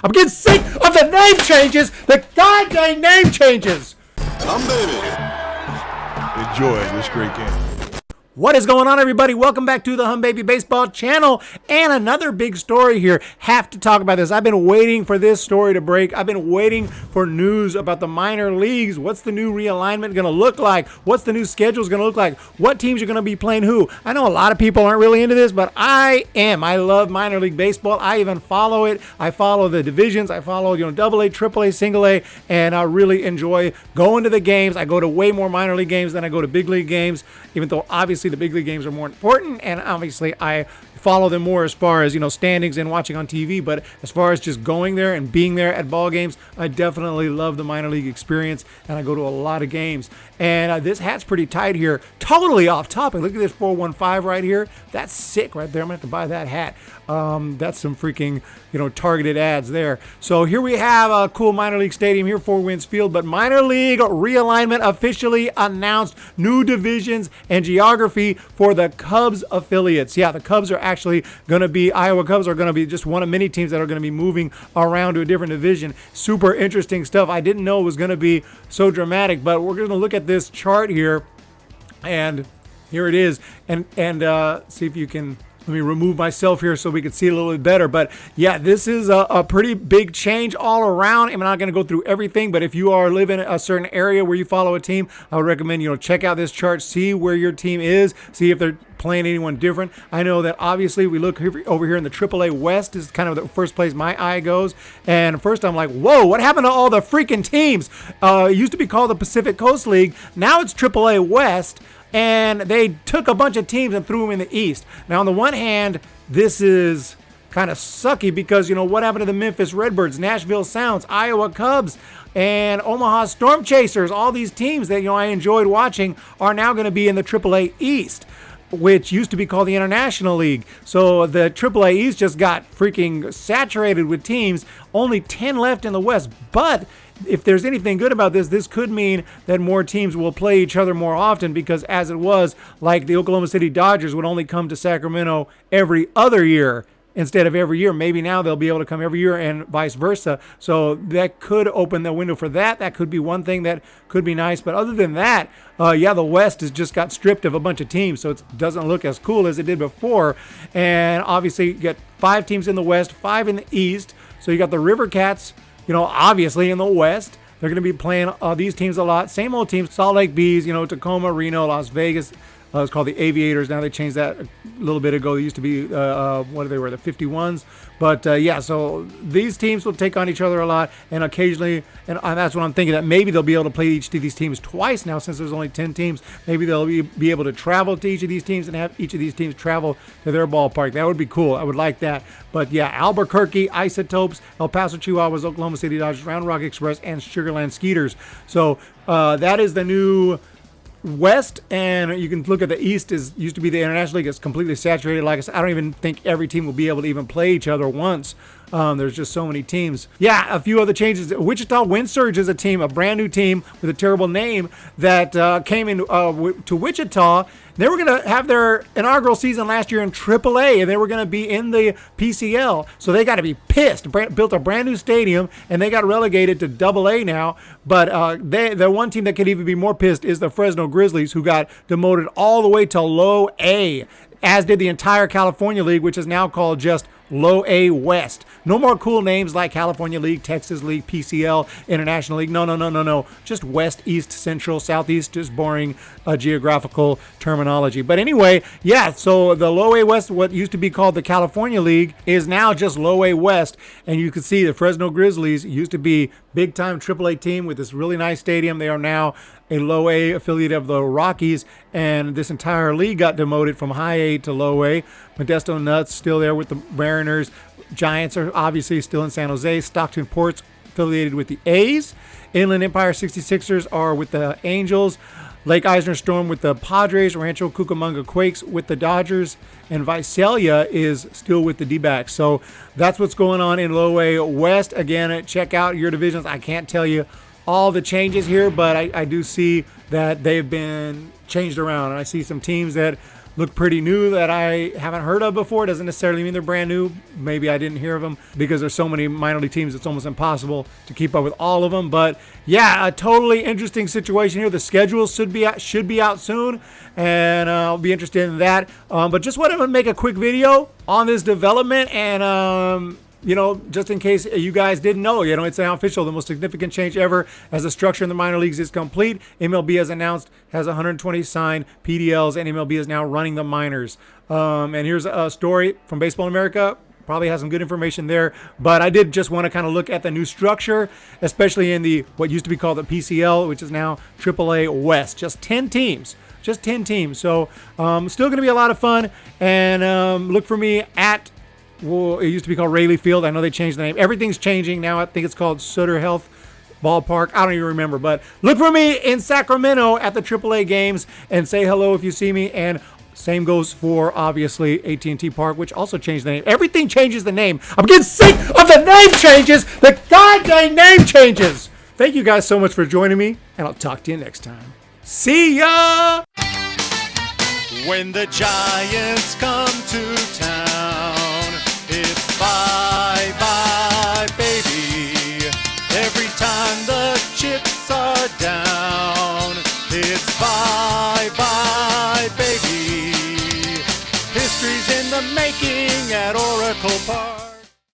I'm getting sick of the name changes, the goddamn name changes. Come, baby. Enjoy this great game. What is going on, everybody? Welcome back to the Humm Baby Baseball channel, and another big story here. Have to talk about this. I've been waiting for this story to break. I've been waiting for news about the minor leagues. What's the new realignment going to look like? What's the new schedule going to look like? What teams are going to be playing who? I know a lot of people aren't really into this, but I am. I love minor league baseball. I even follow it. I follow the divisions. I follow, AA, AAA, single A, and I really enjoy going to the games. I go to way more minor league games than I go to big league games, even though obviously the big league games are more important, and obviously I follow them more as far as standings and watching on TV. But as far as just going there and being there at ball games, I definitely love the minor league experience, and I go to a lot of games. And this hat's pretty tight here, totally off topic. Look at this 415 right here. That's sick right there. I'm gonna have to buy that hat. That's some freaking targeted ads there. So here we have a cool minor league stadium here, Four Winds Field. But minor league realignment officially announced. New divisions and geography for the Cubs affiliates. Yeah, the Cubs are actually going to be, Iowa Cubs are going to be just one of many teams that are going to be moving around to a different division. Super interesting stuff. I didn't know it was going to be so dramatic, but we're going to look at this chart here, and here it is, and see if you can. Let me remove myself here so we can see it a little bit better. But yeah, this is a pretty big change all around. I'm not going to go through everything, but if you are living in a certain area where you follow a team, I would recommend, check out this chart, see where your team is, see if they're playing anyone different. I know that obviously we look over here in the AAA West is kind of the first place my eye goes. And first I'm like, whoa, what happened to all the freaking teams? It used to be called the Pacific Coast League. Now it's AAA West. And they took a bunch of teams and threw them in the East. Now, on the one hand, this is kind of sucky because, what happened to the Memphis Redbirds, Nashville Sounds, Iowa Cubs, and Omaha Storm Chasers? All these teams that, I enjoyed watching are now going to be in the AAA East, which used to be called the International League. So the AAA East just got freaking saturated with teams. Only 10 left in the West. But if there's anything good about this, this could mean that more teams will play each other more often, because as it was, like the Oklahoma City Dodgers would only come to Sacramento every other year instead of every year. Maybe now they'll be able to come every year and vice versa. So that could open the window for that. That could be one thing that could be nice. But other than that, the West has just got stripped of a bunch of teams, so it doesn't look as cool as it did before. And obviously you get 5 teams in the West, 5 in the East. So you got the River Cats, obviously in the West. They're going to be playing these teams a lot. Same old teams, Salt Lake Bees, Tacoma, Reno, Las Vegas. It's called the Aviators. Now they changed that a little bit ago. They used to be, what they were, the 51s. But, so these teams will take on each other a lot. And occasionally, and that's what I'm thinking, that maybe they'll be able to play each of these teams twice now, since there's only 10 teams. Maybe they'll be able to travel to each of these teams and have each of these teams travel to their ballpark. That would be cool. I would like that. But, yeah, Albuquerque, Isotopes, El Paso Chihuahuas, Oklahoma City Dodgers, Round Rock Express, and Sugarland Skeeters. So that is the new West, and you can look at the East. Used to be the International League. It's completely saturated. Like I said, I don't even think every team will be able to even play each other once. There's just so many teams. Yeah, a few other changes. Wichita Wind Surge is a brand new team with a terrible name that came in to Wichita. They were going to have their inaugural season last year in AAA, and they were going to be in the PCL. So they got to be pissed. Built a brand new stadium, and they got relegated to AA now. But the one team that could even be more pissed is the Fresno Grizzlies, who got demoted all the way to low A, as did the entire California League, which is now called just Low A West. No more cool names like California League, Texas League, PCL, International League. No. Just West, East, Central, Southeast, just boring geographical terminology. But anyway, yeah, so the Low A West, what used to be called the California League, is now just Low A West. And you can see the Fresno Grizzlies used to be big-time AAA team with this really nice stadium. They are now a Low A affiliate of the Rockies, and this entire league got demoted from High A to Low A. Modesto Nuts still there with the Mariners. Giants are obviously still in San Jose. Stockton Ports affiliated with the A's. Inland Empire 66ers are with the Angels. Lake Eisner Storm with the Padres. Rancho Cucamonga Quakes with the Dodgers. And Visalia is still with the D-backs. So that's what's going on in Low A West. Again, check out your divisions. I can't tell you all the changes here, but I do see that they've been changed around. And I see some teams that look pretty new that I haven't heard of before. It doesn't necessarily mean they're brand new. Maybe I didn't hear of them because there's so many minor league teams, it's almost impossible to keep up with all of them. But yeah, a totally interesting situation here. The schedule should be out soon, and I'll be interested in that. But just wanted to make a quick video on this development, and just in case you guys didn't know, it's now official. The most significant change ever as the structure in the minor leagues is complete. MLB has announced has 120 signed PDLs, and MLB is now running the minors. And here's a story from Baseball America. Probably has some good information there, but I did just want to kind of look at the new structure, especially in the what used to be called the PCL, which is now AAA West. Just 10 teams. So still going to be a lot of fun, and look for me at, well, it used to be called Rayleigh Field. I know they changed the name. Everything's changing now. I think it's called Sutter Health Ballpark. I don't even remember, but look for me in Sacramento at the AAA games and say hello if you see me. And same goes for, obviously, AT&T Park, which also changed the name. Everything changes the name. I'm getting sick of the name changes. The goddamn name changes. Thank you guys so much for joining me, and I'll talk to you next time. See ya! When the Giants come to town, it's bye-bye, baby. Every time the chips are down, it's bye-bye, baby. History's in the making at Oracle Park.